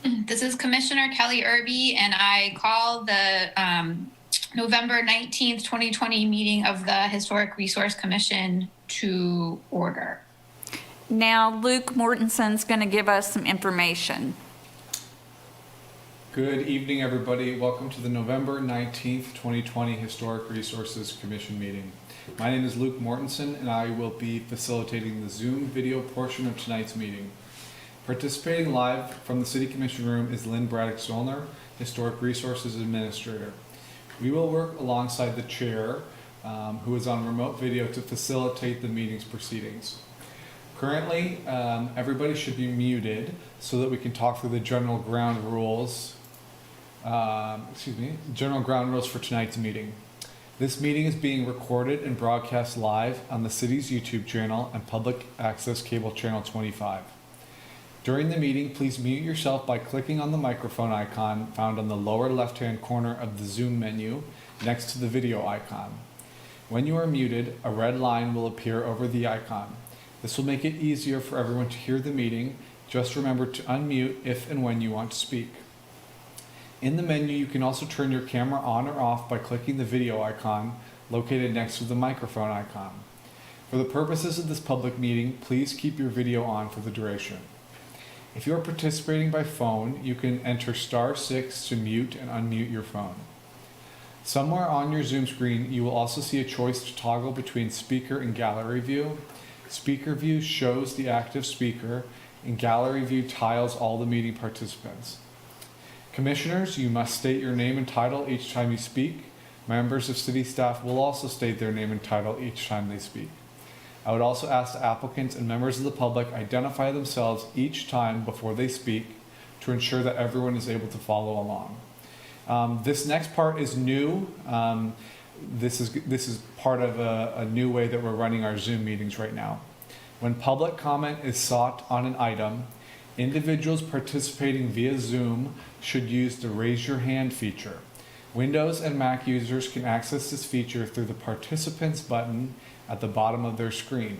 This is Commissioner Kelly Irby, and I call the November 19th, 2020 meeting of the Historic Resource Commission to order. Now, Luke Mortensen's going to give us some information. Good evening, everybody. Welcome to the November 19th, 2020 Historic Resources Commission meeting. My name is Luke Mortensen, and I will be facilitating the Zoom video portion of tonight's meeting. Participating live from the City Commission room is Lynne Braddock Zollner, Historic Resources Administrator. We will work alongside the chair, who is on remote video, to facilitate the meeting's proceedings. Currently, everybody should be muted so that we can talk through the general ground rules. General ground rules for tonight's meeting. This meeting is being recorded and broadcast live on the city's YouTube channel and public access cable channel 25. During the meeting, please mute yourself by clicking on the microphone icon found on the lower left-hand corner of the Zoom menu next to the video icon. When you are muted, a red line will appear over the icon. This will make it easier for everyone to hear the meeting. Just remember to unmute if and when you want to speak. In the menu, you can also turn your camera on or off by clicking the video icon located next to the microphone icon. For the purposes of this public meeting, please keep your video on for the duration. If you are participating by phone, you can enter *6 to mute and unmute your phone. Somewhere on your Zoom screen, you will also see a choice to toggle between speaker and gallery view. Speaker view shows the active speaker, and gallery view tiles all the meeting participants. Commissioners, you must state your name and title each time you speak. Members of city staff will also state their name and title each time they speak. I would also ask the applicants and members of the public identify themselves each time before they speak to ensure that everyone is able to follow along. This next part is new. This is part of a new way that we're running our Zoom meetings right now. When public comment is sought on an item, individuals participating via Zoom should use the Raise Your Hand feature. Windows and Mac users can access this feature through the Participants button at the bottom of their screen.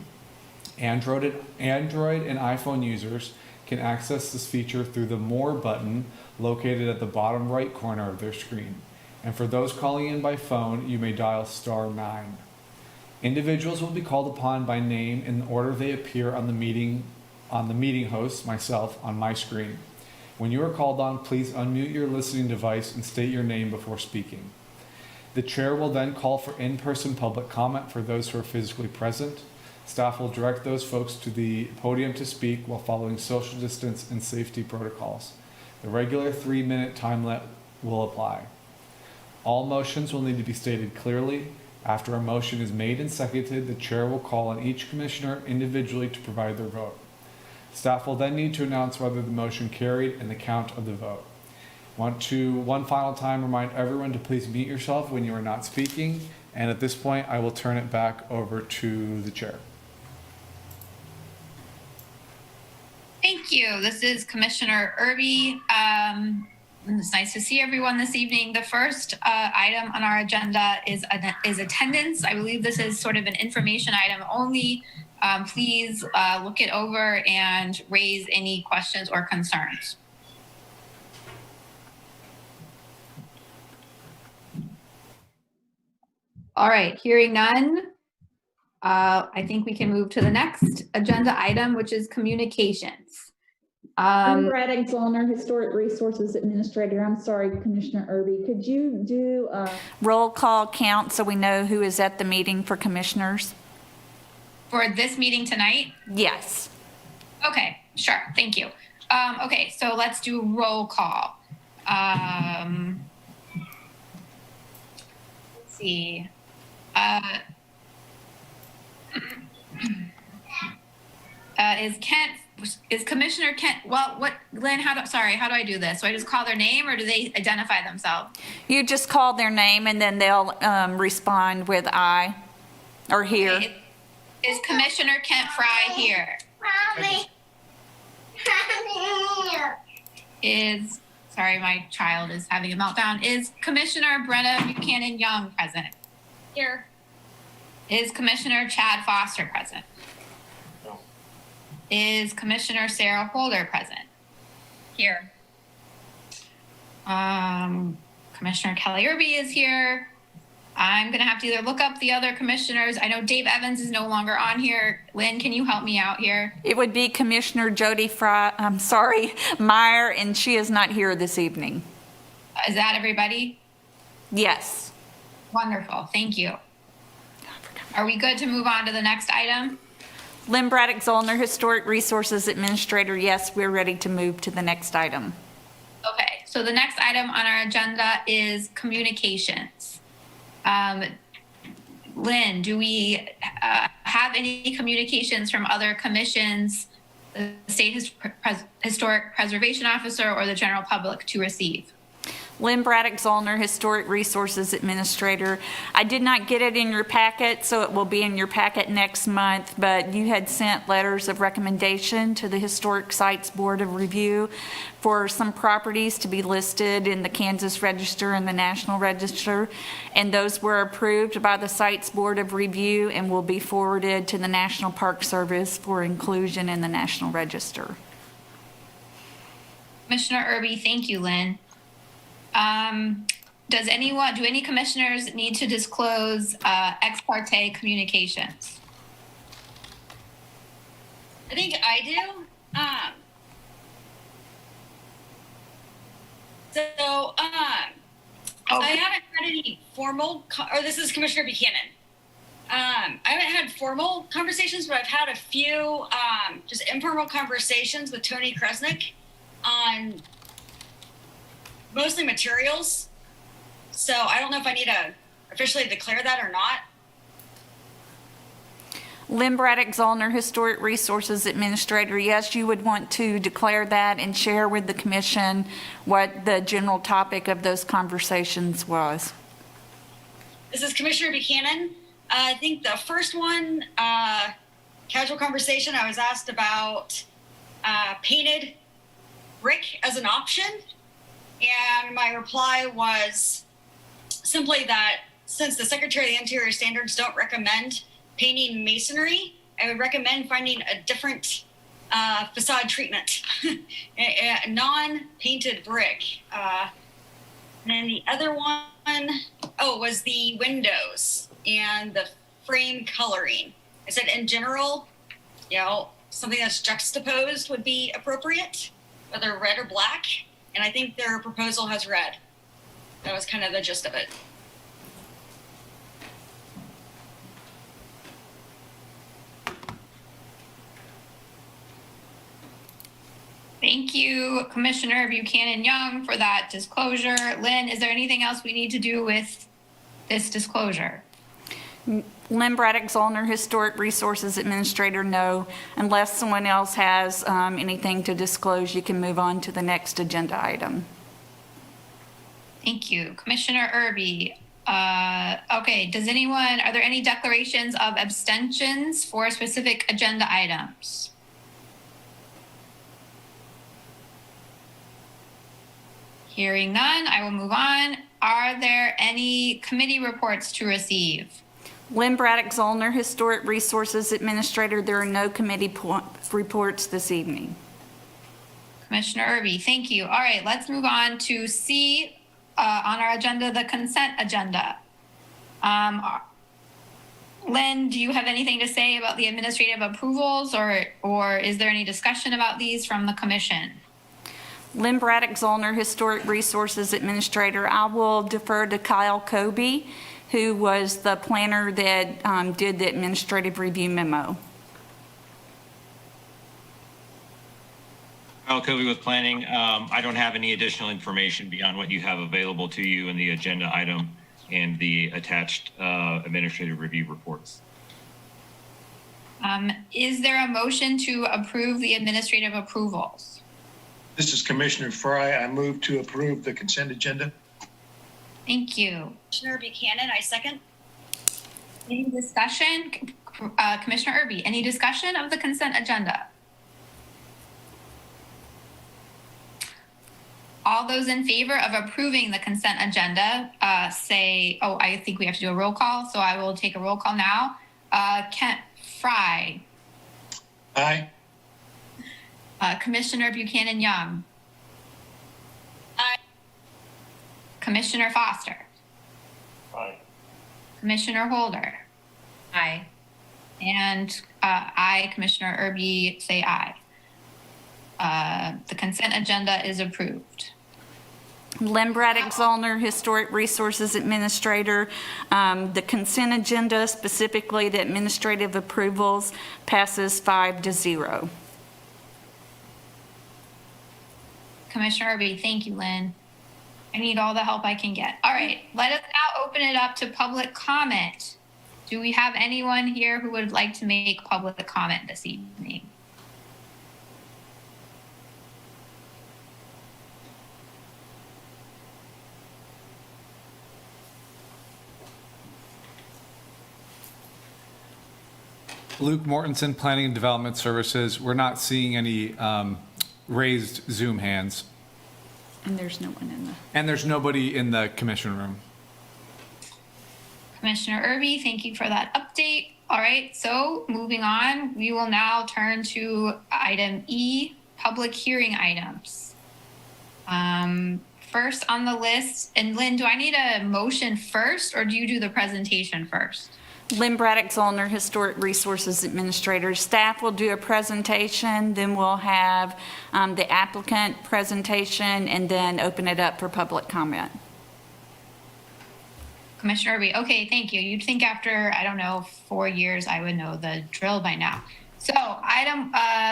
Android and iPhone users can access this feature through the More button located at the bottom right corner of their screen. And for those calling in by phone, you may dial *9. Individuals will be called upon by name in the order they appear on the meeting host, myself, on my screen. When you are called on, please unmute your listening device and state your name before speaking. The chair will then call for in-person public comment for those who are physically present. Staff will direct those folks to the podium to speak while following social distance and safety protocols. The regular 3-minute time limit will apply. All motions will need to be stated clearly. After a motion is made and seconded, the chair will call on each commissioner individually to provide their vote. Staff will then need to announce whether the motion carried and the count of the vote. Want to, one final time, remind everyone to please mute yourself when you are not speaking. And at this point, I will turn it back over to the chair. Thank you. This is Commissioner Irby. It's nice to see everyone this evening. The first item on our agenda is attendance. I believe this is sort of an information item only. Please look it over and raise any questions or concerns. All right, hearing none, I think we can move to the next agenda item, which is communications. I'm Braddock, Zollner, Historic Resources Administrator. I'm sorry, Commissioner Irby. Could you do roll call count so we know who is at the meeting for commissioners? For this meeting tonight? Yes. Okay, sure. Thank you. Okay, so let's do roll call. Let's see. Is Commissioner Kent, well, Lynn, how do I do this? So I just call their name or do they identify themselves? You just call their name and then they'll respond with I or here. Okay. Is Commissioner Kent Fry here? Sorry, my child is having a meltdown. Is Commissioner Brenna Buchanan Young present? Here. Is Commissioner Chad Foster present? No. Is Commissioner Sarah Holder present? Here. Commissioner Kelly Irby is here. I'm going to have to either look up the other commissioners. I know Dave Evans is no longer on here. Lynn, can you help me out here? It would be Commissioner Jody Meyer, and she is not here this evening. Is that everybody? Yes. Wonderful. Thank you. Are we good to move on to the next item? Lynne Braddock Zollner, Historic Resources Administrator. Yes, we're ready to move to the next item. Okay, so the next item on our agenda is communications. Lynn, do we have any communications from other commissions, the State Historic Preservation Officer, or the general public to receive? Lynne Braddock Zollner, Historic Resources Administrator. I did not get it in your packet, so it will be in your packet next month, but you had sent letters of recommendation to the Historic Sites Board of Review for some properties to be listed in the Kansas Register and the National Register, and those were approved by the Sites Board of Review and will be forwarded to the National Park Service for inclusion in the National Register. Commissioner Irby, thank you, Lynn. Do any commissioners need to disclose ex parte communications? I think I do. I haven't had any formal, or this is Commissioner Buchanan. I haven't had formal conversations, but I've had a few just informal conversations with Tony Kresnick on mostly materials. So I don't know if I need to officially declare that or not. Lynne Braddock Zollner, Historic Resources Administrator. Yes, you would want to declare that and share with the commission what the general topic of those conversations was. This is Commissioner Buchanan. I think the first one, casual conversation, I was asked about painted brick as an option. And my reply was simply that since the Secretary of the Interior standards don't recommend painting masonry, I would recommend finding a different facade treatment, a non-painted brick. And then the other one, was the windows and the frame coloring. I said in general, something that's juxtaposed would be appropriate, whether red or black. And I think their proposal has red. That was kind of the gist of it. Thank you, Commissioner Buchanan Young, for that disclosure. Lynn, is there anything else we need to do with this disclosure? Lynne Braddock Zollner, Historic Resources Administrator, no. Unless someone else has anything to disclose, you can move on to the next agenda item. Thank you. Commissioner Irby. Okay, are there any declarations of abstentions for specific agenda items? Hearing none, I will move on. Are there any committee reports to receive? Lynne Braddock Zollner, Historic Resources Administrator. There are no committee reports this evening. Commissioner Irby, thank you. All right, let's move on to C on our agenda, the consent agenda. Lynn, do you have anything to say about the administrative approvals, or is there any discussion about these from the commission? Lynne Braddock Zollner, Historic Resources Administrator. I will defer to Kyle Kobe, who was the planner that did the administrative review memo. Kyle Covey with planning. I don't have any additional information beyond what you have available to you in the agenda item and the attached administrative review reports. Is there a motion to approve the administrative approvals? This is Commissioner Fry. I move to approve the consent agenda. Thank you. Commissioner Buchanan, I second. Any discussion? Commissioner Irby, any discussion of the consent agenda? All those in favor of approving the consent agenda say, I think we have to do a roll call, so I will take a roll call now. Kent Fry. Aye. Commissioner Buchanan Young. Aye. Commissioner Foster, Aye. Commissioner Holder, Aye. and I, Commissioner Irby, say aye. The consent agenda is approved. Lynne Braddock Zollner, Historic Resources Administrator. The consent agenda, specifically the administrative approvals, passes 5-0. Commissioner Irby, thank you, Lynn. I need all the help I can get. All right, let us now open it up to public comment. Do we have anyone here who would like to make public comment this evening? Luke Mortensen, Planning and Development Services. We're not seeing any raised Zoom hands. And there's no one in the... And there's nobody in the commission room. Commissioner Irby, thank you for that update. All right, so moving on, we will now turn to item E, public hearing items. First on the list, and Lynn, do I need a motion first or do you do the presentation first? Lynne Braddock Zollner, Historic Resources Administrator. Staff will do a presentation, then we'll have the applicant presentation, and then open it up for public comment. Commissioner Irby, okay, thank you. You'd think after, I don't know, 4 years, I would know the drill by now. So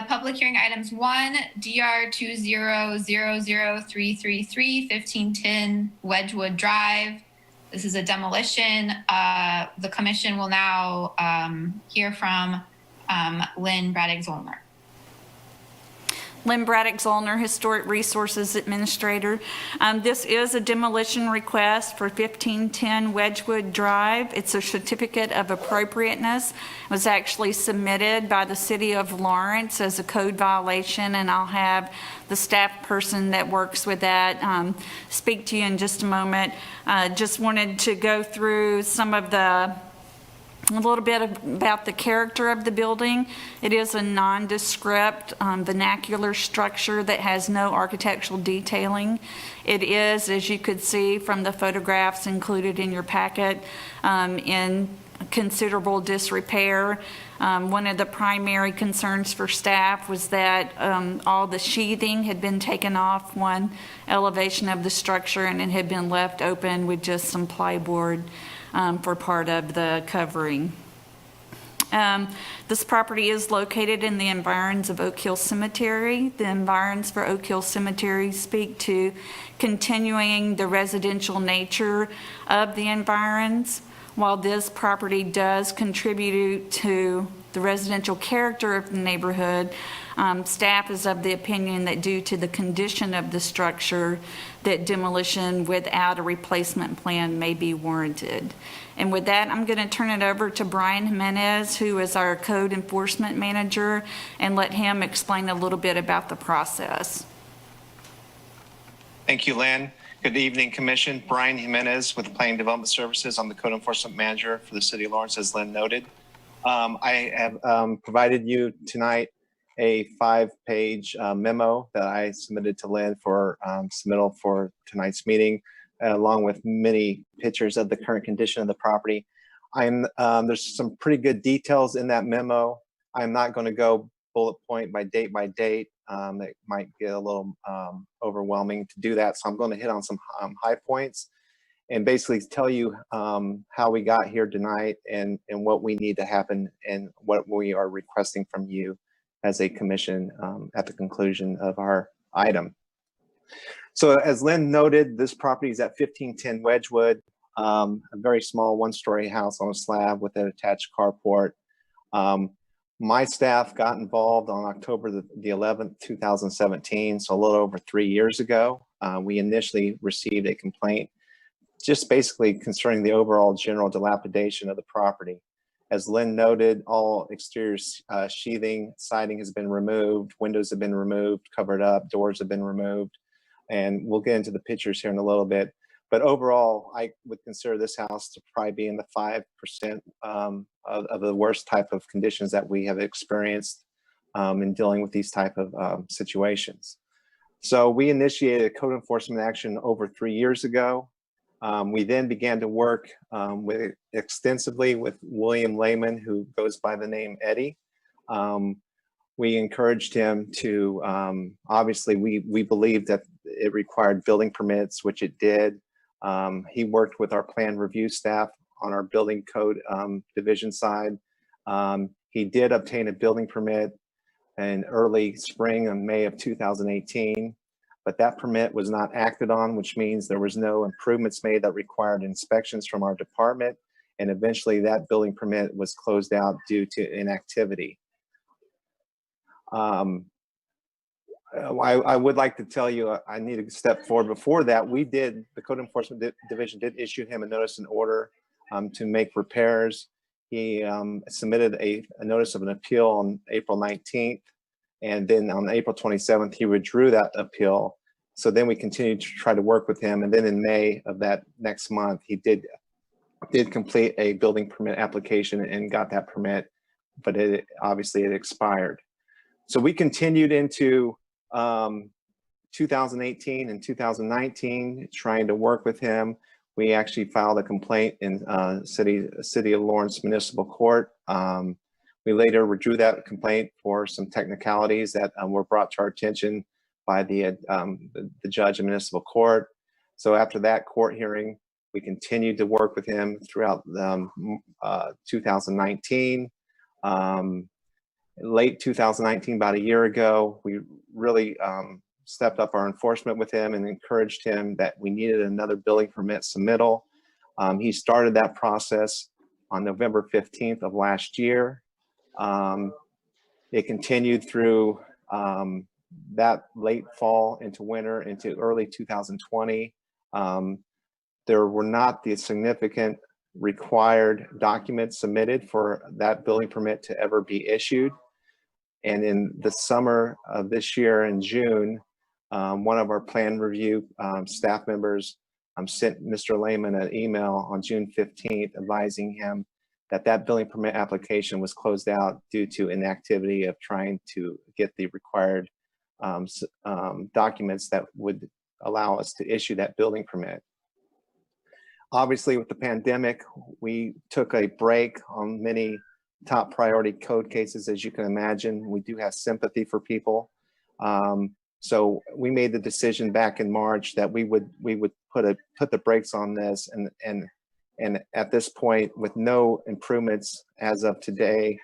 public hearing items 1, DR 2000333, 1510 Wedgewood Drive. This is a demolition. The commission will now hear from Lynne Braddock Zollner. Lynne Braddock Zollner, Historic Resources Administrator. This is a demolition request for 1510 Wedgewood Drive. It's a certificate of appropriateness. It was actually submitted by the city of Lawrence as a code violation, and I'll have the staff person that works with that speak to you in just a moment. Just wanted to go through a little bit about the character of the building. It is a nondescript vernacular structure that has no architectural detailing. It is, as you could see from the photographs included in your packet, in considerable disrepair. One of the primary concerns for staff was that all the sheathing had been taken off one elevation of the structure and it had been left open with just some plyboard for part of the covering. This property is located in the environs of Oak Hill Cemetery. The environs for Oak Hill Cemetery speak to continuing the residential nature of the environs. While this property does contribute to the residential character of the neighborhood, staff is of the opinion that due to the condition of the structure, that demolition without a replacement plan may be warranted. And with that, I'm going to turn it over to Brian Jiminez, who is our code enforcement manager, and let him explain a little bit about the process. Thank you, Lynn. Good evening, Commission. Brian Jiminez with Planning Development Services. I'm the code enforcement manager for the City of Lawrence, as Lynn noted. I have provided you tonight a 5-page memo that I submitted to Lynn for submittal for tonight's meeting, along with many pictures of the current condition of the property. There's some pretty good details in that memo. I'm not going to go bullet point by date. It might get a little overwhelming to do that. So I'm going to hit on some high points and basically tell you how we got here tonight and what we need to happen and what we are requesting from you as a commission at the conclusion of our item. So as Lynn noted, this property is at 1510 Wedgewood, a very small 1-story house on a slab with an attached carport. My staff got involved on October the 11th, 2017, so a little over 3 years ago. We initially received a complaint just basically concerning the overall general dilapidation of the property. As Lynn noted, all exterior sheathing, siding has been removed, windows have been removed, covered up, doors have been removed, and we'll get into the pictures here in a little bit. But overall, I would consider this house to probably be in the 5% of the worst type of conditions that we have experienced in dealing with these type of situations. So we initiated a code enforcement action over 3 years ago. We then began to work extensively with William Lehman, who goes by the name Eddie. We encouraged him to, obviously, we believed that it required building permits, which it did. He worked with our plan review staff on our building code division side. He did obtain a building permit in early spring and May of 2018, but that permit was not acted on, which means there was no improvements made that required inspections from our department. And eventually that building permit was closed out due to inactivity. I would like to tell you, I need to step forward. Before that, the Code Enforcement Division did issue him a notice and order to make repairs. He submitted a notice of an appeal on April 19th. And then on April 27th, he withdrew that appeal. So then we continued to try to work with him. And then in May of that next month, he did complete a building permit application and got that permit, but obviously it expired. So we continued into 2018 and 2019 trying to work with him. We actually filed a complaint in City of Lawrence Municipal Court. We later withdrew that complaint for some technicalities that were brought to our attention by the judge in municipal court. So after that court hearing, we continued to work with him throughout 2019. Late 2019, about a year ago, we really stepped up our enforcement with him and encouraged him that we needed another building permit submittal. He started that process on November 15th of last year. It continued through that late fall into winter into early 2020. There were not the significant required documents submitted for that building permit to ever be issued. And in the summer of this year in June, one of our plan review staff members sent Mr. Lehman an email on June 15th advising him that that building permit application was closed out due to inactivity of trying to get the required documents that would allow us to issue that building permit. Obviously, with the pandemic, we took a break on many top priority code cases. As you can imagine, we do have sympathy for people. So we made the decision back in March that we would put the brakes on this, and at this point, with no improvements as of today,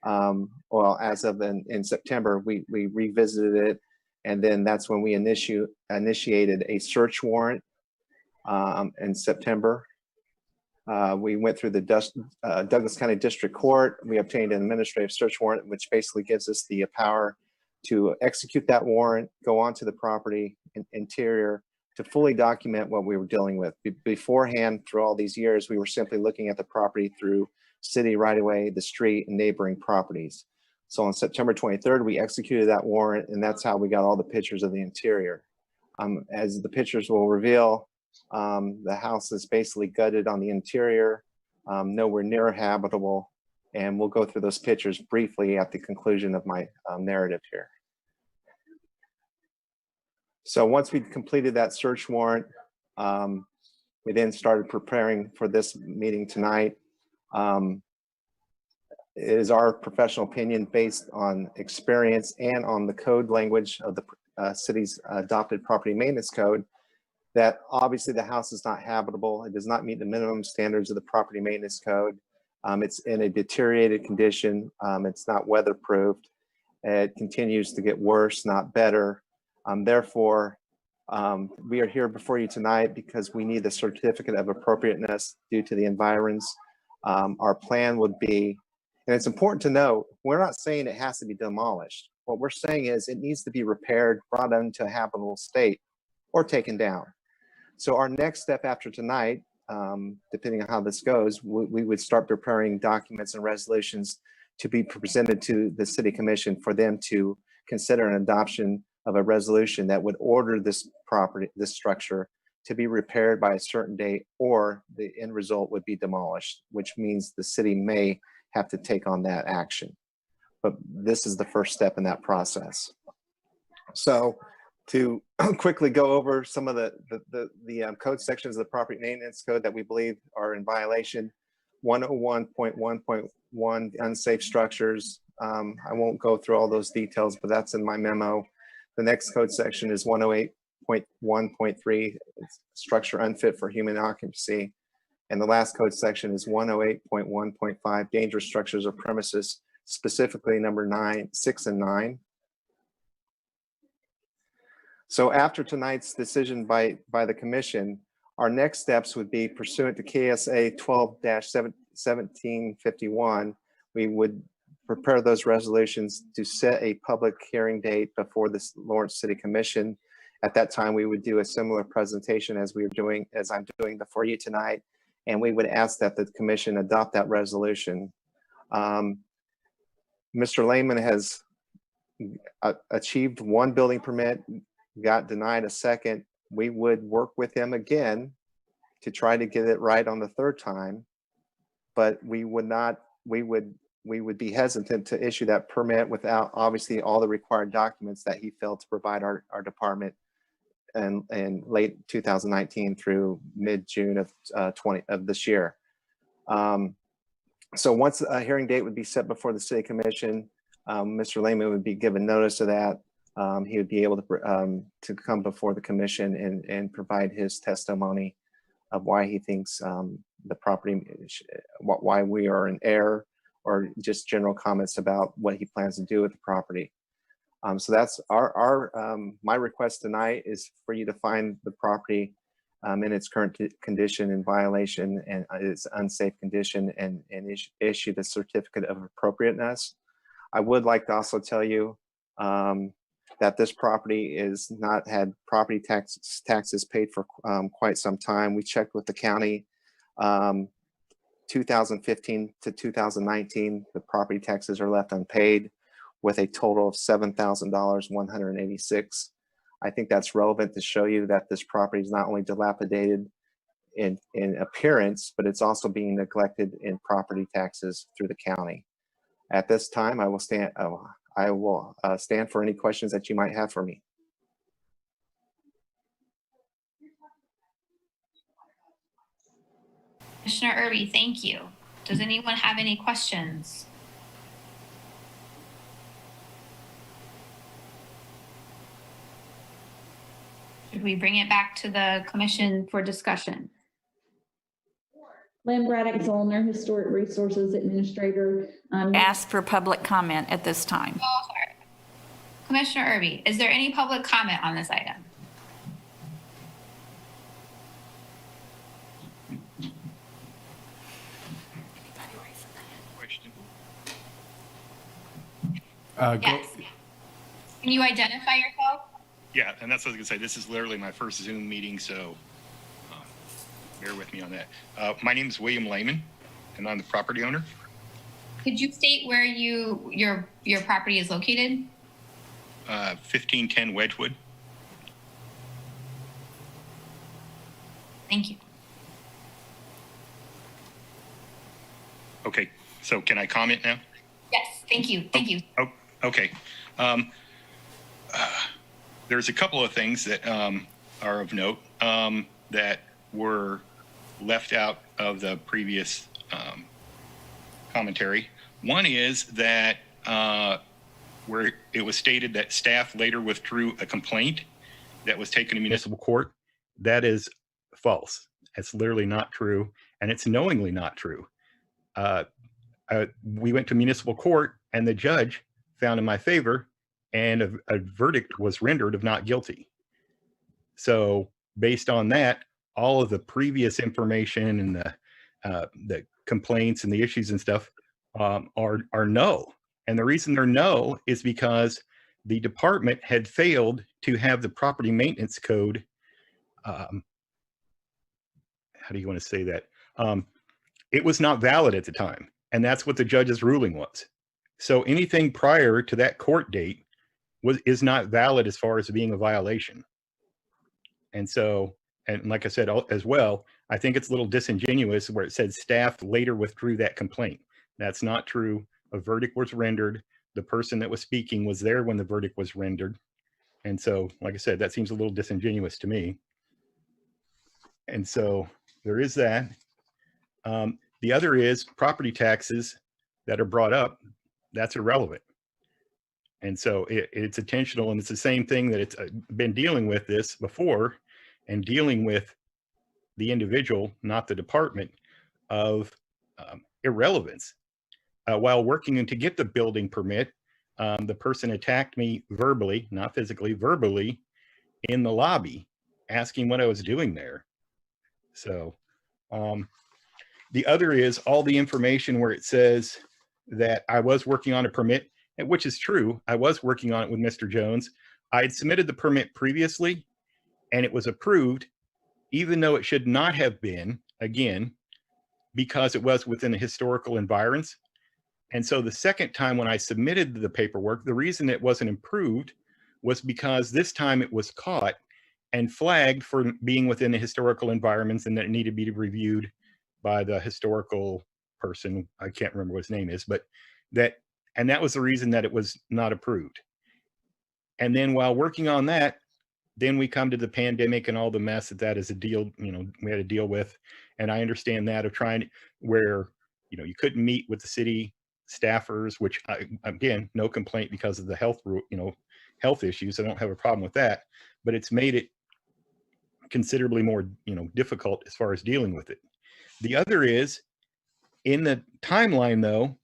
well, as of in September, we revisited it, and then that's when we initiated a search warrant in September. We went through the Douglas County District Court. We obtained an administrative search warrant, which basically gives us the power to execute that warrant, go onto the property interior to fully document what we were dealing with. Beforehand, through all these years, we were simply looking at the property through city right-of-way, the street, and neighboring properties. So on September 23rd, we executed that warrant, and that's how we got all the pictures of the interior. As the pictures will reveal, the house is basically gutted on the interior, nowhere near habitable, and we'll go through those pictures briefly at the conclusion of my narrative here. So once we completed that search warrant, we then started preparing for this meeting tonight. It is our professional opinion based on experience and on the code language of the city's adopted property maintenance code that obviously the house is not habitable. It does not meet the minimum standards of the property maintenance code. It's in a deteriorated condition. It's not weatherproofed. It continues to get worse, not better. Therefore, we are here before you tonight because we need the certificate of appropriateness due to the environs. Our plan would be, and it's important to note, we're not saying it has to be demolished. What we're saying is it needs to be repaired, brought into a habitable state, or taken down. So our next step after tonight, depending on how this goes, we would start preparing documents and resolutions to be presented to the City Commission for them to consider an adoption of a resolution that would order this property, this structure, to be repaired by a certain date, or the end result would be demolished, which means the city may have to take on that action. But this is the first step in that process. So to quickly go over some of the code sections of the property maintenance code that we believe are in violation. 101.1.1 unsafe structures. I won't go through all those details, but that's in my memo. The next code section is 108.1.3, structure unfit for human occupancy. And the last code section is 108.1.5, dangerous structures or premises, specifically number 6 and 9. So after tonight's decision by the commission, our next steps would be pursuant to KSA 12-1751, we would prepare those resolutions to set a public hearing date before the Lawrence City Commission. At that time, we would do a similar presentation as I'm doing before you tonight, and we would ask that the commission adopt that resolution. Mr. Lehman has achieved one building permit, got denied a second. We would work with him again to try to get it right on the third time, but we would be hesitant to issue that permit without obviously all the required documents that he failed to provide our department in late 2019 through mid-June of this year. So once a hearing date would be set before the City Commission, Mr. Lehman would be given notice of that. He would be able to come before the commission and provide his testimony of why he thinks the property, why we are in error, or just general comments about what he plans to do with the property. So that's my request tonight is for you to find the property in its current condition in violation and its unsafe condition and issue the certificate of appropriateness. I would like to also tell you that this property is not had property taxes paid for quite some time. We checked with the county 2015 to 2019, the property taxes are left unpaid with a total of $7,186. I think that's relevant to show you that this property is not only dilapidated in appearance, but it's also being neglected in property taxes through the county. At this time, I will stand for any questions that you might have for me. Commissioner Irby, thank you. Does anyone have any questions? Should we bring it back to the commission for discussion? Lynne, Braddock, Zollner, Historic Resources Administrator. Ask for public comment at this time. Oh, sorry. Commissioner Irby, is there any public comment on this item? Yes. Can you identify yourself? Yeah, and that's what I was gonna say. This is literally my first Zoom meeting, so bear with me on that. My name is William Lehman, and I'm the property owner. Could you state where your property is located? 1510 Wedgewood. Thank you. Okay, so can I comment now? Yes, thank you. Thank you. Oh, okay. There's a couple of things that are of note that were left out of the previous commentary. One is that where it was stated that staff later withdrew a complaint that was taken to municipal court. That is false. It's literally not true, and it's knowingly not true. We went to municipal court, and the judge found in my favor, and a verdict was rendered of not guilty. So based on that, all of the previous information and the complaints and the issues and stuff are no. And the reason they're no is because the department had failed to have the property maintenance code. How do you want to say that? It was not valid at the time. And that's what the judge's ruling was. So anything prior to that court date is not valid as far as being a violation. And so, and like I said as well, I think it's a little disingenuous where it said staff later withdrew that complaint. That's not true. A verdict was rendered. The person that was speaking was there when the verdict was rendered. And so, like I said, that seems a little disingenuous to me. And so there is that. The other is property taxes that are brought up. That's irrelevant. And so it's intentional, and it's the same thing that it's been dealing with this before, and dealing with the individual, not the department, of irrelevance. While working to get the building permit, the person attacked me verbally, not physically, verbally, in the lobby, asking what I was doing there. So the other is all the information where it says that I was working on a permit, which is true. I was working on it with Mr. Jones. I had submitted the permit previously, and it was approved, even though it should not have been, again, because it was within the historical environs. And so the second time when I submitted the paperwork, the reason it wasn't approved was because this time it was caught and flagged for being within the historical environments, and that it needed to be reviewed by the historical person. I can't remember what his name is, but that was the reason that it was not approved. And then while working on that, then we come to the pandemic and all the mess that is a deal, we had to deal with. And I understand that, of trying where, you couldn't meet with the city staffers, which again, no complaint because of the health issues. I don't have a problem with that, but it's made it considerably more, difficult as far as dealing with it. The other is, in the timeline though,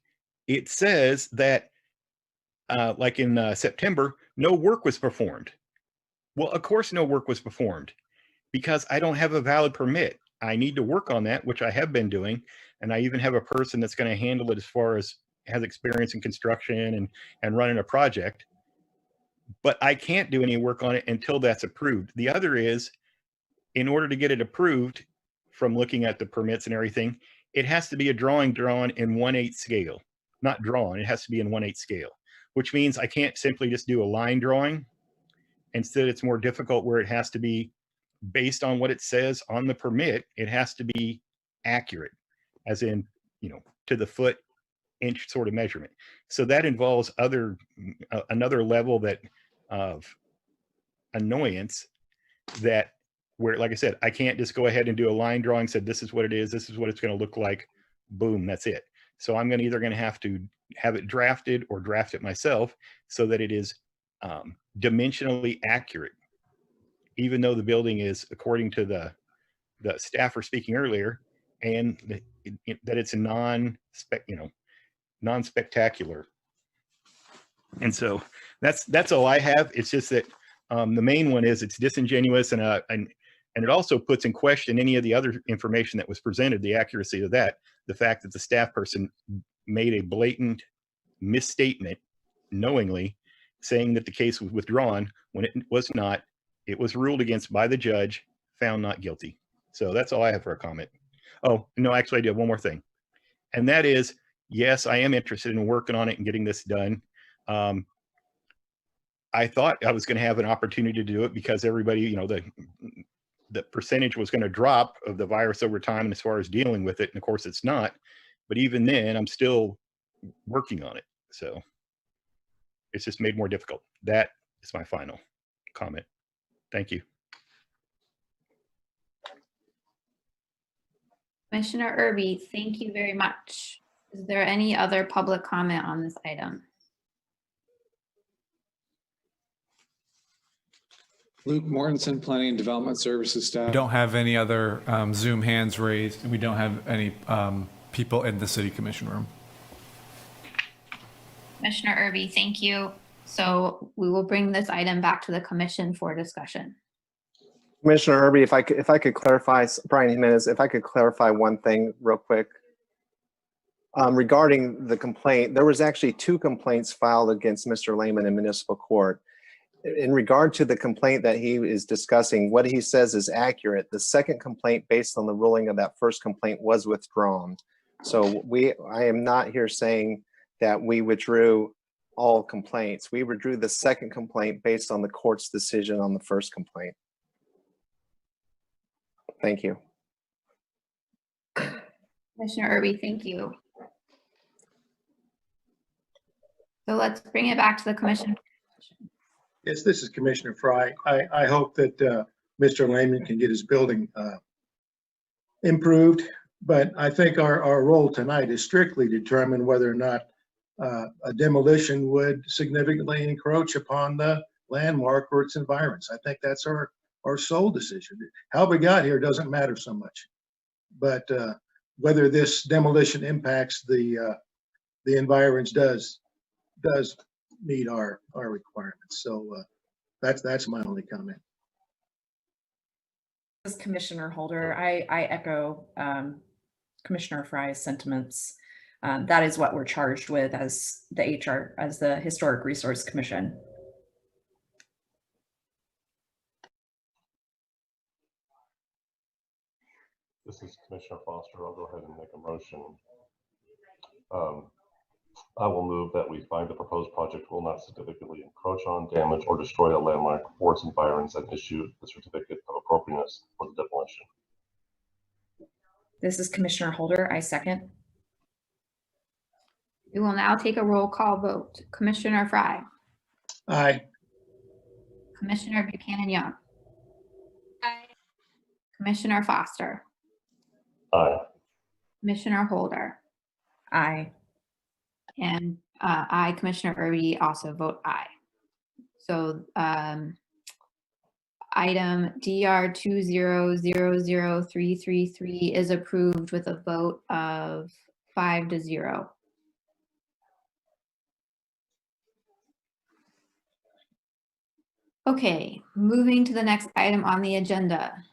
it says that like in September, no work was performed. Well, of course no work was performed, because I don't have a valid permit. I need to work on that, which I have been doing. And I even have a person that's going to handle it as far as has experience in construction and running a project. But I can't do any work on it until that's approved. The other is, in order to get it approved, from looking at the permits and everything, it has to be a drawing drawn in 1/8 scale. Not drawn, it has to be in 1/8 scale, which means I can't simply just do a line drawing. Instead, it's more difficult, where it has to be based on what it says on the permit. It has to be accurate, as in, to the foot, inch sort of measurement. So that involves another level of annoyance, that where, like I said, I can't just go ahead and do a line drawing, said this is what it is, this is what it's going to look like, boom, that's it. So I'm either going to have to have it drafted or draft it myself, so that it is dimensionally accurate, even though the building is, according to the staffer speaking earlier, and that it's non-spectacular. And so that's all I have. It's just that the main one is it's disingenuous, and it also puts in question any of the other information that was presented, the accuracy of that, the fact that the staff person made a blatant misstatement knowingly, saying that the case was withdrawn when it was not. It was ruled against by the judge, found not guilty. So that's all I have for a comment. Oh, no, actually I do have one more thing. And that is, yes, I am interested in working on it and getting this done. I thought I was going to have an opportunity to do it because everybody, the percentage was going to drop of the virus over time, and as far as dealing with it, and of course it's not. But even then, I'm still working on it. So it's just made more difficult. That is my final comment. Thank you. Commissioner Irby, thank you very much. Is there any other public comment on this item? Luke Mortensen, Planning and Development Services staff. We don't have any other Zoom hands raised, and we don't have any people in the city commission room. Commissioner Irby, thank you. So we will bring this item back to the commission for discussion. Commissioner Irby, if I could clarify, Brian Jiminez, if I could clarify one thing real quick. Regarding the complaint, there was actually 2 complaints filed against Mr. Lehman in municipal court. In regard to the complaint that he is discussing, what he says is accurate. The second complaint, based on the ruling of that first complaint, was withdrawn. So I am not here saying that we withdrew all complaints. We withdrew the second complaint based on the court's decision on the first complaint. Thank you. Commissioner Irby, thank you. So let's bring it back to the commission. Yes, this is Commissioner Fry. I hope that Mr. Lehman can get his building improved, but I think our role tonight is strictly determine whether or not a demolition would significantly encroach upon the landmark or its environs. I think that's our sole decision. How we got here doesn't matter so much, but whether this demolition impacts the environs does meet our requirements. So that's my only comment. This is Commissioner Holder. I echo Commissioner Fry's sentiments. That is what we're charged with as the Historic Resource Commission. This is Commissioner Foster. I'll go ahead and make a motion. I will move that we find the proposed project will not significantly encroach on, damage, or destroy a landmark or its environs and issue the certificate of appropriateness for the demolition. This is Commissioner Holder. I second. We will now take a roll call vote. Commissioner Fry. Aye. Commissioner Buchanan Young. Aye. Commissioner Foster. Aye. Commissioner Holder. Aye. And I, Commissioner Irby, also vote aye. So item DR 2000333 is approved with a vote of 5-0. Okay, moving to the next item on the agenda.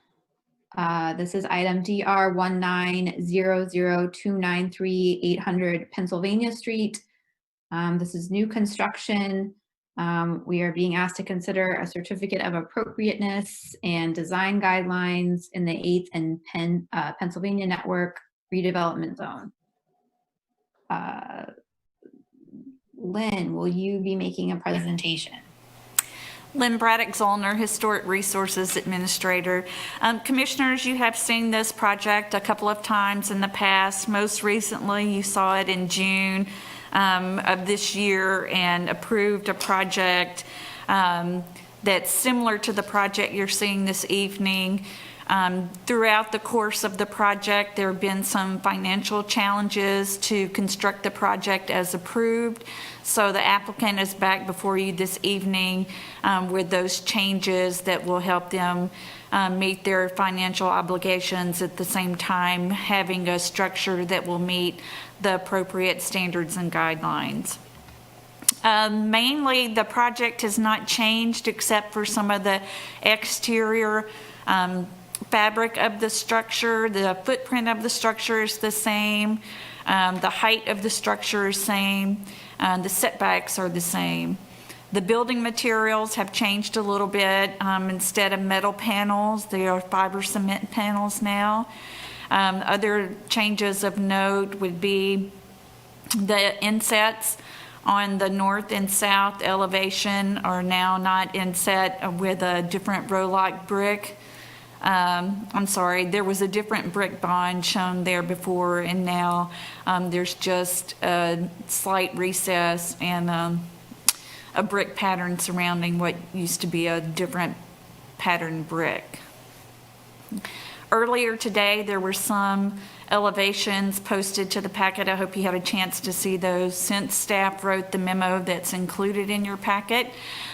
This is item DR 1900293 800 Pennsylvania Street. This is new construction. We are being asked to consider a certificate of appropriateness and design guidelines in the 8th and Penn, Pennsylvania Network redevelopment zone. Lynn, will you be making a presentation? Lynne Braddock, Zollner, Historic Resources Administrator. Commissioners, you have seen this project a couple of times in the past. Most recently, you saw it in June of this year and approved a project that's similar to the project you're seeing this evening. Throughout the course of the project, there have been some financial challenges to construct the project as approved. So the applicant is back before you this evening with those changes that will help them meet their financial obligations at the same time having a structure that will meet the appropriate standards and guidelines. Mainly, the project has not changed except for some of the exterior fabric of the structure. The footprint of the structure is the same. The height of the structure is same. The setbacks are the same. The building materials have changed a little bit. Instead of metal panels, they are fiber cement panels now. Other changes of note would be the insets on the north and south elevation are now not inset with a different row-lock brick. I'm sorry, there was a different brick bond shown there before, and now there's just a slight recess and a brick pattern surrounding what used to be a different pattern brick. Earlier today, there were some elevations posted to the packet. I hope you had a chance to see those. Since staff wrote the memo that's included in your packet,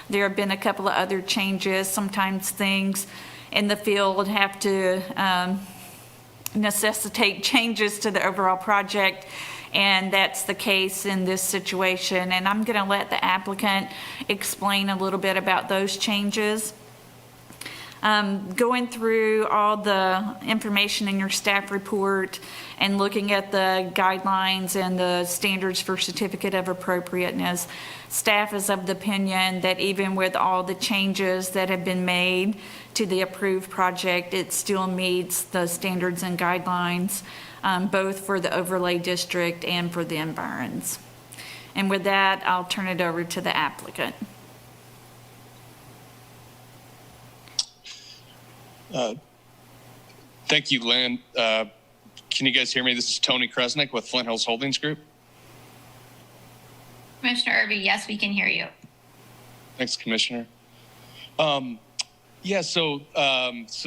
there have been a couple of other changes. Sometimes things in the field have to necessitate changes to the overall project, and that's the case in this situation. And I'm going to let the applicant explain a little bit about those changes. Going through all the information in your staff report and looking at the guidelines and the standards for certificate of appropriateness, staff is of the opinion that even with all the changes that have been made to the approved project, it still meets the standards and guidelines, both for the overlay district and for the environs. And with that, I'll turn it over to the applicant. Thank you, Lynn. Can you guys hear me? This is Tony Kresnick with Flint Hills Holdings Group. Commissioner Irby, yes, we can hear you. Thanks, Commissioner. Yeah, so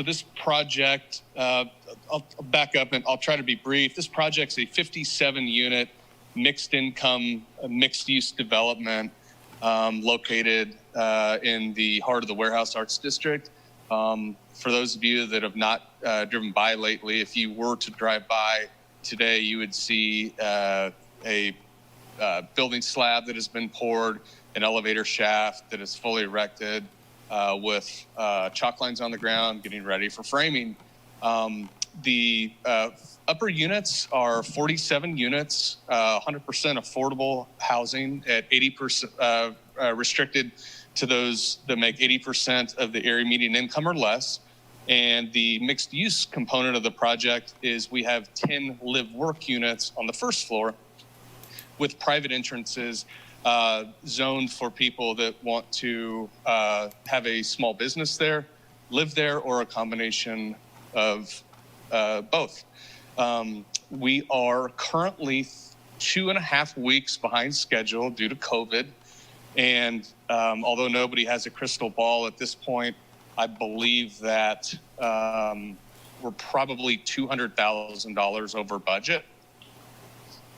this project, I'll back up and I'll try to be brief. This project's a 57-unit mixed income, mixed use development located in the heart of the Warehouse Arts District. For those of you that have not driven by lately, if you were to drive by today, you would see a building slab that has been poured, an elevator shaft that is fully erected, with chalk lines on the ground, getting ready for framing. The upper units are 47 units, 100% affordable housing at 80%, restricted to those that make 80% of the area median income or less. And the mixed use component of the project is we have 10 live-work units on the first floor with private entrances zoned for people that want to have a small business there, live there, or a combination of both. We are currently 2.5 weeks behind schedule due to COVID. And although nobody has a crystal ball at this point, I believe that we're probably $200,000 over budget.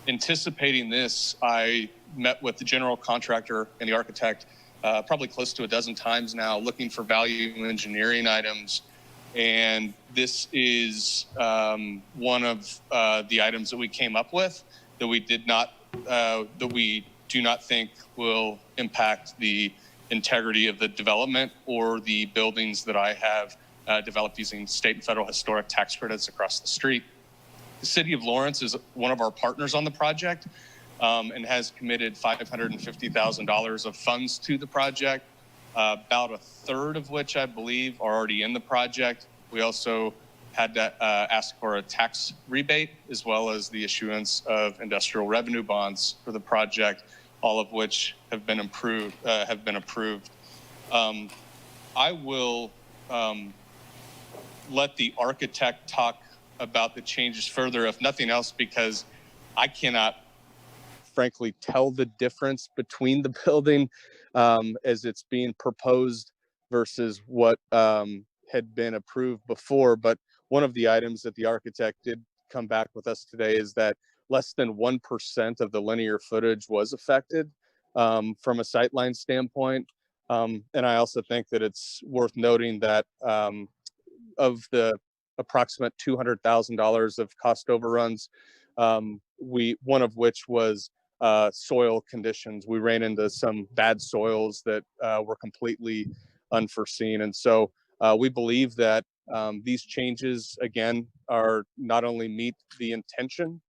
Anticipating this, I met with the general contractor and the architect probably close to a dozen times now, looking for value engineering items. And this is one of the items that we came up with that we did not, that we do not think will impact the integrity of the development or the buildings that I have developed using state and federal historic tax credits across the street. The City of Lawrence is one of our partners on the project and has committed $550,000 of funds to the project, about a third of which I believe are already in the project. We also had to ask for a tax rebate as well as the issuance of industrial revenue bonds for the project, all of which have been approved. I will let the architect talk about the changes further, if nothing else, because I cannot frankly tell the difference between the building as it's being proposed versus what had been approved before. But one of the items that the architect did come back with us today is that less than 1% of the linear footage was affected from a sightline standpoint. And I also think that it's worth noting that of the approximate $200,000 of cost overruns, one of which was soil conditions. We ran into some bad soils that were completely unforeseen. And so we believe that these changes, again, are not only meet the intention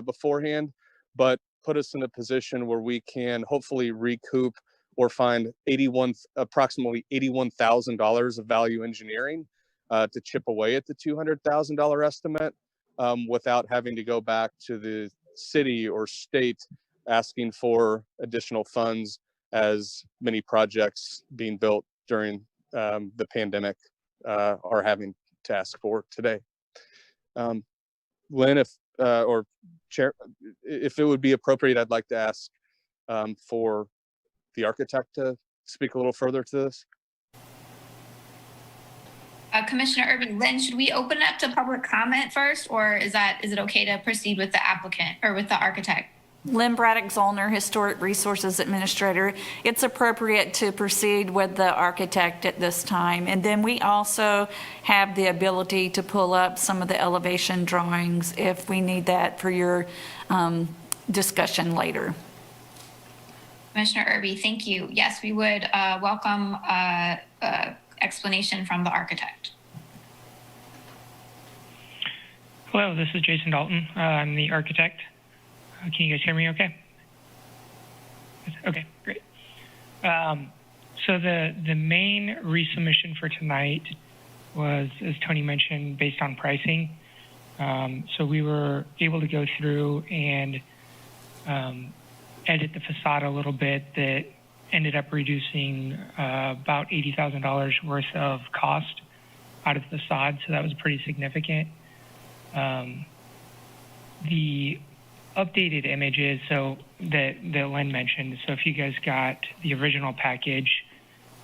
beforehand, but put us in a position where we can hopefully recoup or find approximately $81,000 of value engineering to chip away at the $200,000 estimate without having to go back to the city or state asking for additional funds, as many projects being built during the pandemic are having to ask for today. Lynne, or Chair, if it would be appropriate, I'd like to ask for the architect to speak a little further to this. Commissioner Irby, Lynne, should we open it up to public comment first, or is it okay to proceed with the applicant or with the architect? Lynne Braddock, Zollner, Historic Resources Administrator. It's appropriate to proceed with the architect at this time. And then we also have the ability to pull up some of the elevation drawings if we need that for your discussion later. Commissioner Irby, thank you. Yes, we would welcome explanation from the architect. Hello, this is Jason Dalton. I'm the architect. Can you guys hear me okay? Okay, great. So the main resubmission for tonight was, as Tony mentioned, based on pricing. So we were able to go through and edit the facade a little bit that ended up reducing about $80,000 worth of cost out of the facade. So that was pretty significant. The updated images, so that Lynne mentioned. So if you guys got the original package,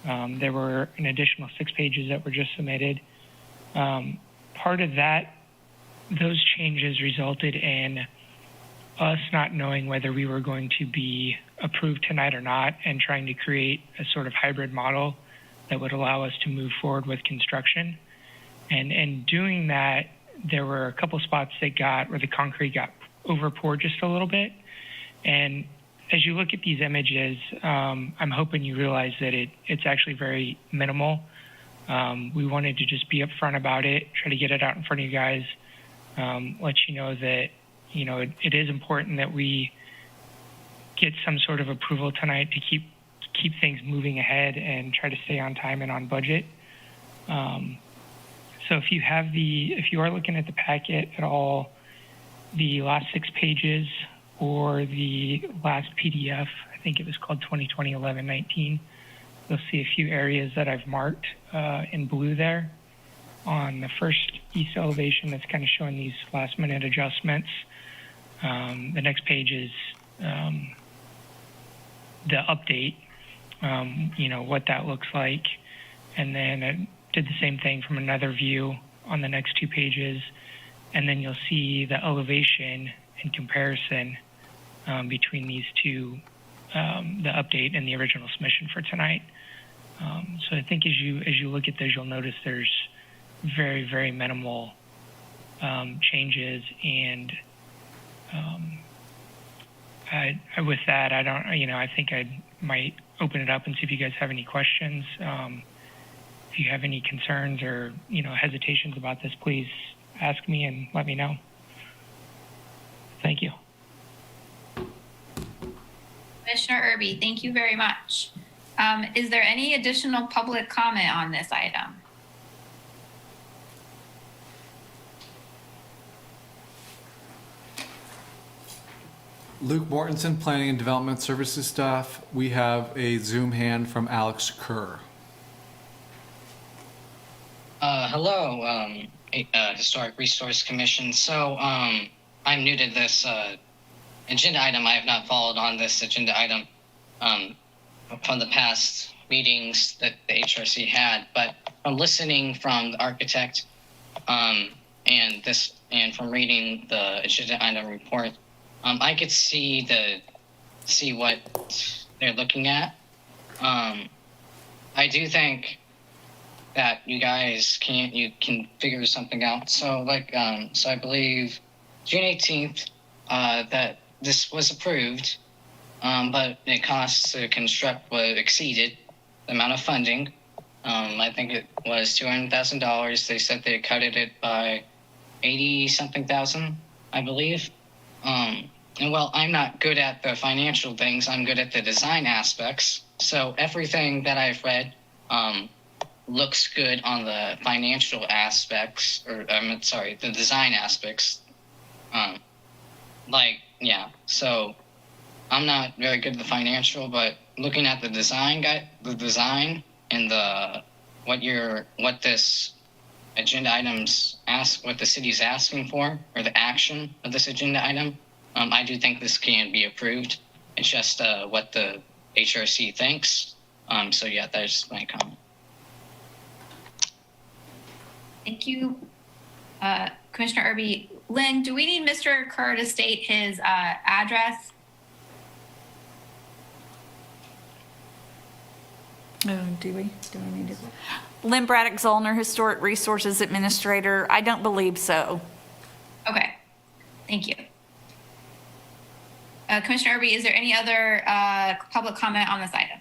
There were an additional 6 pages that were just submitted. Part of that, those changes resulted in us not knowing whether we were going to be approved tonight or not, and trying to create a sort of hybrid model that would allow us to move forward with construction. And in doing that, there were a couple spots that where the concrete got over poured just a little bit. And as you look at these images, I'm hoping you realize that it's actually very minimal. We wanted to just be upfront about it, try to get it out in front of you guys, let you know that, it is important that we get some sort of approval tonight to keep things moving ahead and try to stay on time and on budget. So if you are looking at the packet at all, the last 6 pages or the last PDF, I think it was called 2020-11-19, you'll see a few areas that I've marked in blue there. On the first east elevation, that's kind of showing these last minute adjustments. The next page is the update, what that looks like. And then I did the same thing from another view on the next 2 pages. And then you'll see the elevation in comparison between these two, the update and the original submission for tonight. So I think as you look at those, you'll notice there's very, very minimal changes. And with that, I think I might open it up and see if you guys have any questions. If you have any concerns or, hesitations about this, please ask me and let me know. Thank you. Commissioner Irby, thank you very much. Is there any additional public comment on this item? Luke Mortensen, Planning and Development Services staff. We have a Zoom hand from Alex Kerr. Hello, Historic Resource Commission. So I'm new to this agenda item. I have not followed on this agenda item from the past meetings that the HRC had, but from listening from the architect and from reading the agenda item report, I could see what they're looking at. I do think that you guys can figure something out. So so I believe June 18th that this was approved, but the cost to construct was exceeded the amount of funding. I think it was $200,000. They said they cut it by 80-something thousand, I believe. And while I'm not good at the financial things, I'm good at the design aspects. So everything that I've read looks good on the financial aspects, or the design aspects. So I'm not very good at the financial, but looking at the design and what this agenda items what the city's asking for, or the action of this agenda item, I do think this can be approved. It's just what the HRC thinks. So yeah, that's my comment. Thank you, Commissioner Irby. Lynn, do we need Mr. Kerr to state his address? Oh, do we need it? Lynne Braddock, Zollner, Historic Resources Administrator. I don't believe so. Okay, thank you. Commissioner Irby, is there any other public comment on this item?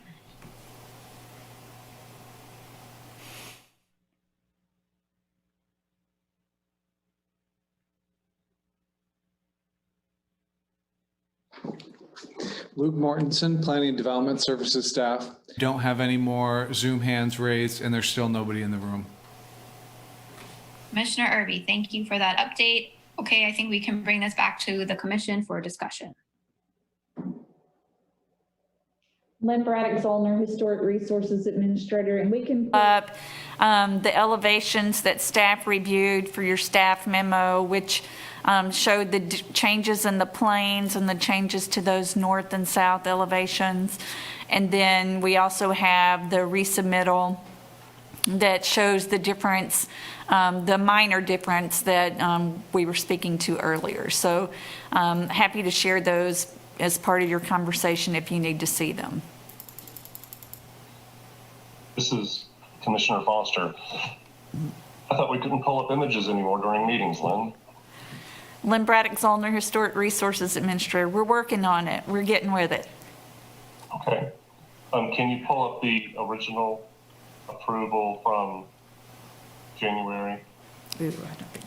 Luke Mortensen, Planning and Development Services staff. Don't have any more Zoom hands raised, and there's still nobody in the room. Commissioner Irby, thank you for that update. Okay, I think we can bring this back to the commission for discussion. Lynne Braddock, Zollner, Historic Resources Administrator, and we can the elevations that staff reviewed for your staff memo, which showed the changes in the planes and the changes to those north and south elevations. And then we also have the resubmittal that shows the difference, the minor difference that we were speaking to earlier. So happy to share those as part of your conversation if you need to see them. This is Commissioner Foster. I thought we couldn't pull up images anymore during meetings, Lynn. Lynne Braddock, Zollner, Historic Resources Administrator. We're working on it. We're getting with it. Okay. Can you pull up the original approval from January? Ooh, I don't think.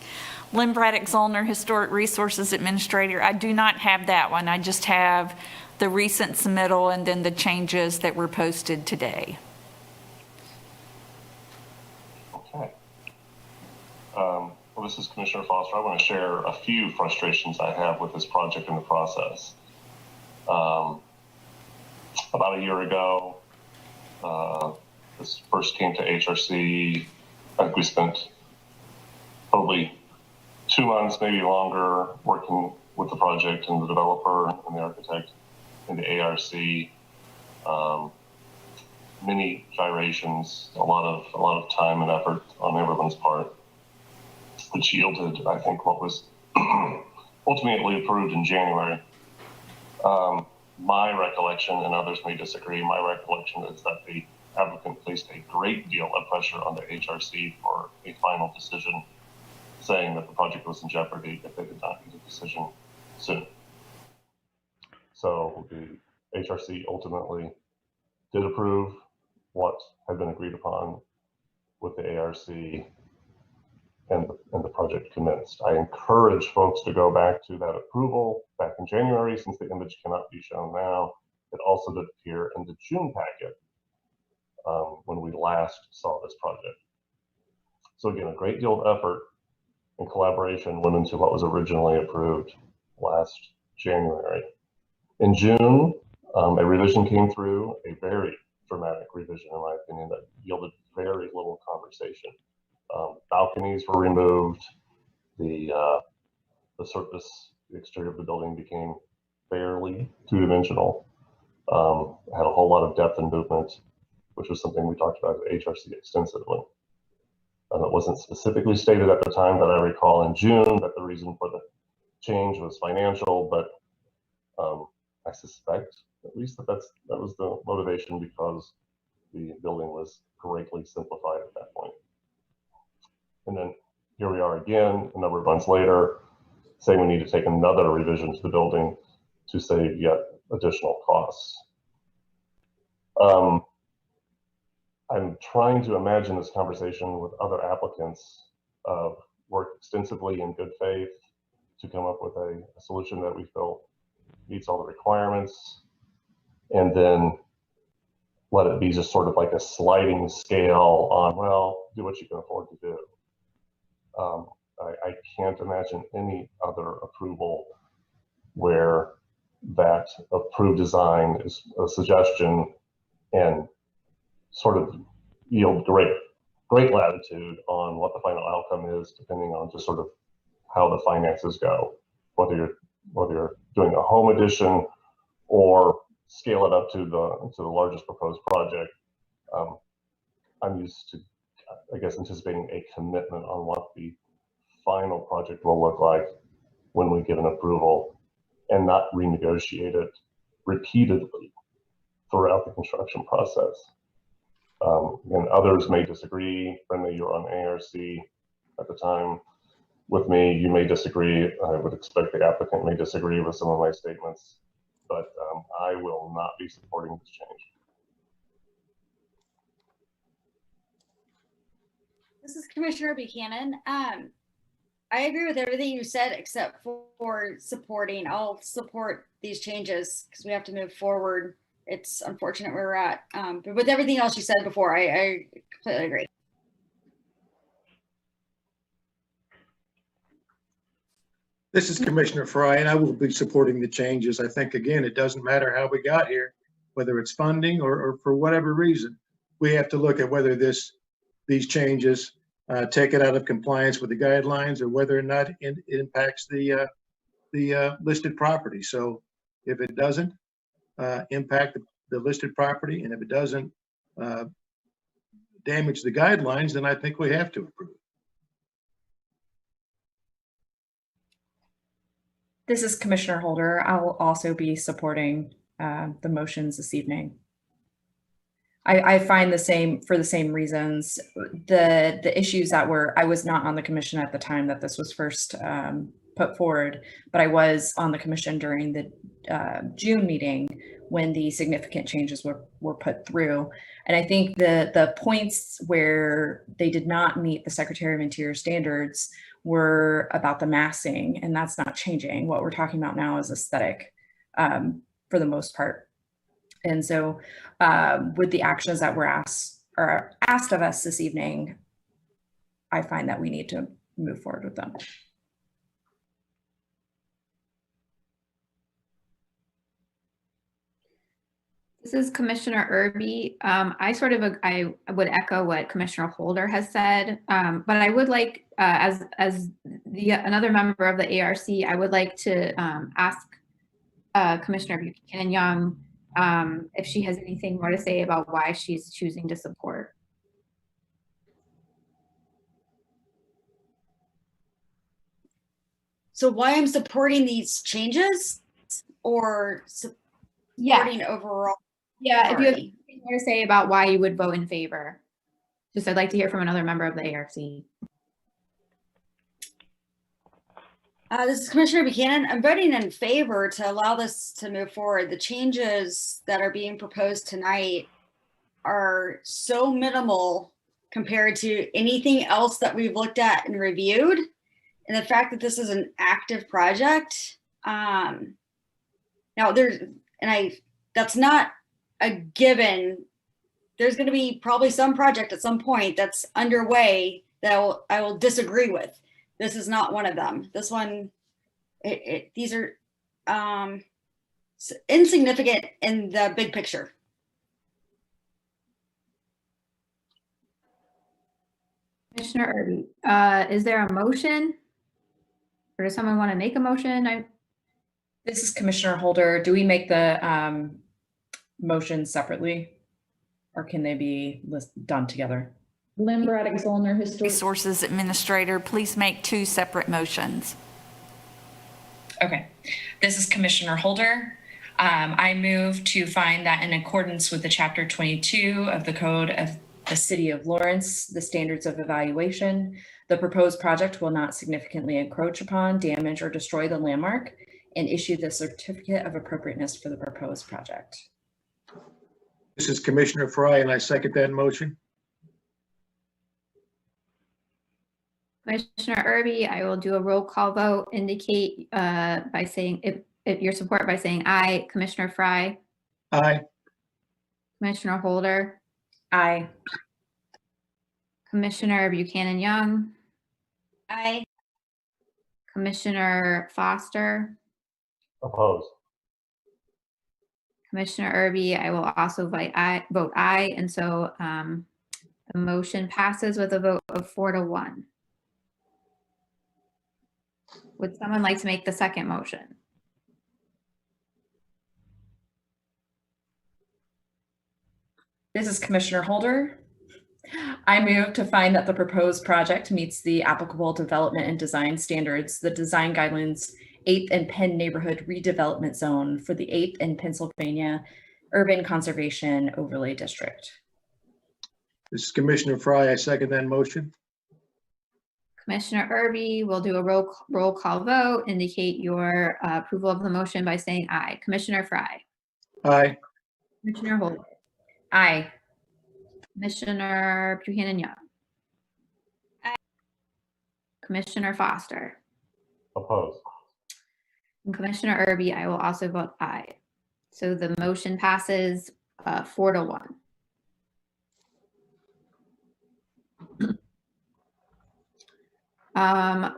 Lynne Braddock, Zollner, Historic Resources Administrator. I do not have that one. I just have the recent submittal and then the changes that were posted today. Okay. Well, this is Commissioner Foster. I want to share a few frustrations I have with this project and the process. About a year ago, this first came to HRC. I think we spent probably 2 months, maybe longer, working with the project and the developer and the architect and the ARC. Many gyrations, a lot of time and effort on everyone's part, which yielded, I think, what was ultimately approved in January. My recollection, and others may disagree, my recollection is that the applicant placed a great deal of pressure on the HRC for a final decision, saying that the project was in jeopardy if they did not get a decision soon. So the HRC ultimately did approve what had been agreed upon with the ARC, and the project commenced. I encourage folks to go back to that approval back in January, since the image cannot be shown now. It also did appear in the June packet when we last saw this project. So again, a great deal of effort and collaboration went into what was originally approved last January. In June, a revision came through, a very dramatic revision in my opinion that yielded very little conversation. Balconies were removed. The surface, the exterior of the building became fairly two-dimensional. Had a whole lot of depth and movement, which was something we talked about at HRC extensively. It wasn't specifically stated at the time, but I recall in June that the reason for the change was financial, but I suspect at least that was the motivation, because the building was greatly simplified at that point. And then here we are again, a number of months later, saying we need to take another revision to the building to save yet additional costs. I'm trying to imagine this conversation with other applicants, work extensively in good faith to come up with a solution that we feel meets all the requirements, and then let it be just sort of like a sliding scale on, well, do what you can afford to do. I can't imagine any other approval where that approved design is a suggestion and sort of yield great latitude on what the final outcome is, depending on just sort of how the finances go, whether you're doing a home addition or scale it up to the largest proposed project. I'm used to, I guess, anticipating a commitment on what the final project will look like when we get an approval, and not renegotiate it repeatedly throughout the construction process. And others may disagree. Brenna, you're on ARC at the time with me. You may disagree. I would expect the applicant may disagree with some of my statements, but I will not be supporting this change. This is Commissioner Buchanan. I agree with everything you said except for supporting. I'll support these changes because we have to move forward. It's unfortunate where we're at. But with everything else you said before, I completely agree. This is Commissioner Fry, and I will be supporting the changes. I think, again, it doesn't matter how we got here, whether it's funding or for whatever reason. We have to look at whether these changes take it out of compliance with the guidelines, or whether or not it impacts the listed property. So if it doesn't impact the listed property, and if it doesn't damage the guidelines, then I think we have to approve. This is Commissioner Holder. I'll also be supporting the motions this evening. I find the same, for the same reasons. The issues that I was not on the commission at the time that this was first put forward, but I was on the commission during the June meeting when the significant changes were put through. And I think the points where they did not meet the Secretary of Interior standards were about the massing, and that's not changing. What we're talking about now is aesthetic for the most part. And so with the actions that were asked of us this evening, I find that we need to move forward with them. This is Commissioner Irby. I would echo what Commissioner Holder has said, but I would like, as another member of the ARC, I would like to ask Commissioner Buchanan Young if she has anything more to say about why she's choosing to support. So why I'm supporting these changes, or supporting overall? Yeah, if you have anything more to say about why you would vote in favor. Just I'd like to hear from another member of the ARC. This is Commissioner Buchanan. I'm voting in favor to allow this to move forward. The changes that are being proposed tonight are so minimal compared to anything else that we've looked at and reviewed. And the fact that this is an active project, now that's not a given. There's going to be probably some project at some point that's underway that I will disagree with. This is not one of them. This one, these are insignificant in the big picture. Commissioner Irby, is there a motion? Or does someone want to make a motion? This is Commissioner Holder. Do we make the motions separately, or can they be done together? Lynne, Braddock, Zollner, Historic Resources Administrator, please make 2 separate motions. Okay. This is Commissioner Holder. I move to find that in accordance with the Chapter 22 of the Code of the City of Lawrence, the standards of evaluation, the proposed project will not significantly encroach upon, damage, or destroy the landmark, and issue the certificate of appropriateness for the proposed project. This is Commissioner Fry, and I second that motion. Commissioner Irby, I will do a roll call vote. Indicate by saying, if your support by saying aye. Commissioner Fry? Aye. Commissioner Holder? Aye. Commissioner Buchanan Young? Aye. Commissioner Foster? Opposed. Commissioner Irby, I will also vote aye. And so the motion passes with a vote of 4-1. Would someone like to make the second motion? This is Commissioner Holder. I move to find that the proposed project meets the applicable development and design standards, the design guidelines 8th and Penn neighborhood redevelopment zone for the 8th and Pennsylvania Urban Conservation Overlay District. This is Commissioner Fry. I second that motion. Commissioner Irby will do a roll call vote. Indicate your approval of the motion by saying aye. Commissioner Fry? Aye. Commissioner Holder? Aye. Commissioner Buchanan Young? Aye. Commissioner Foster? Opposed. And Commissioner Irby, I will also vote aye. So the motion passes 4-1.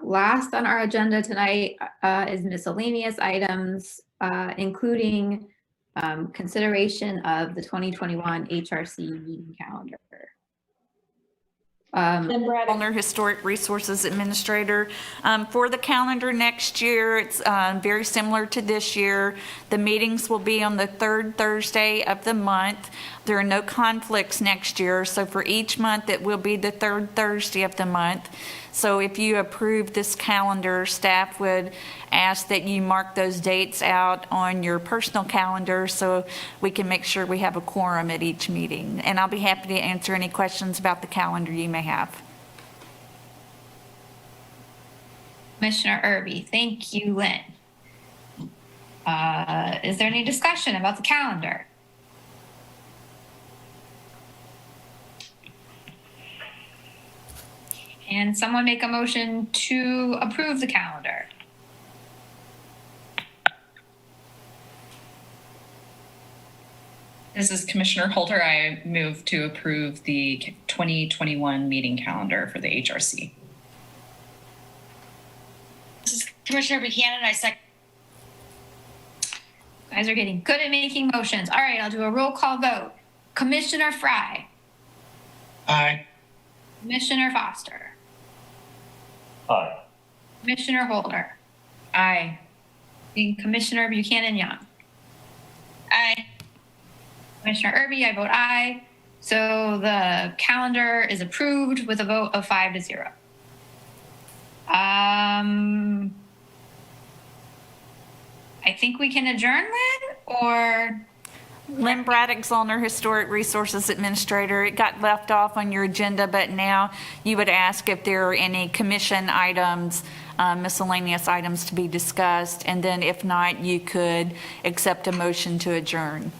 Last on our agenda tonight is miscellaneous items, including consideration of the 2021 HRC meeting calendar. Lynne Braddock. Zollner, Historic Resources Administrator. For the calendar next year, it's very similar to this year. The meetings will be on the third Thursday of the month. There are no conflicts next year, so for each month, it will be the third Thursday of the month. So if you approve this calendar, staff would ask that you mark those dates out on your personal calendar so we can make sure we have a quorum at each meeting. And I'll be happy to answer any questions about the calendar you may have. Commissioner Irby, thank you, Lynn. Is there any discussion about the calendar? Can someone make a motion to approve the calendar? This is Commissioner Holder. I move to approve the 2021 meeting calendar for the HRC. This is Commissioner Buchanan. I second. You guys are getting good at making motions. All right, I'll do a roll call vote. Commissioner Fry. Aye. Commissioner Foster. Aye. Commissioner Holder. Aye. And Commissioner Buchanan Young. Aye. Commissioner Irby, I vote aye. So the calendar is approved with a vote of 5-0. I think we can adjourn then, or? Lynne Braddock, Zollner, Historic Resources Administrator. It got left off on your agenda, but now you would ask if there are any commission items, miscellaneous items to be discussed, and then if not, you could accept a motion to adjourn.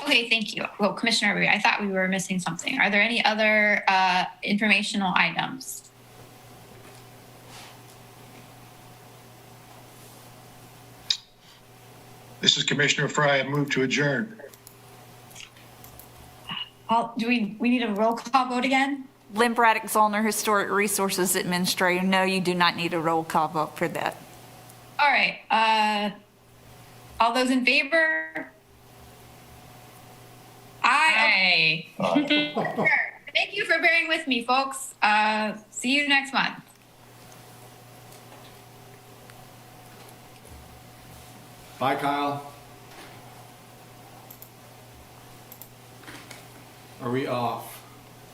Okay, thank you. Well, Commissioner Irby, I thought we were missing something. Are there any other informational items? This is Commissioner Fry. I move to adjourn. Do we need a roll call vote again? Lynne Braddock, Zollner, Historic Resources Administrator. No, you do not need a roll call vote for that. All right. All those in favor? Aye. Aye. Thank you for bearing with me, folks. See you next month. Bye, Kyle. Are we off?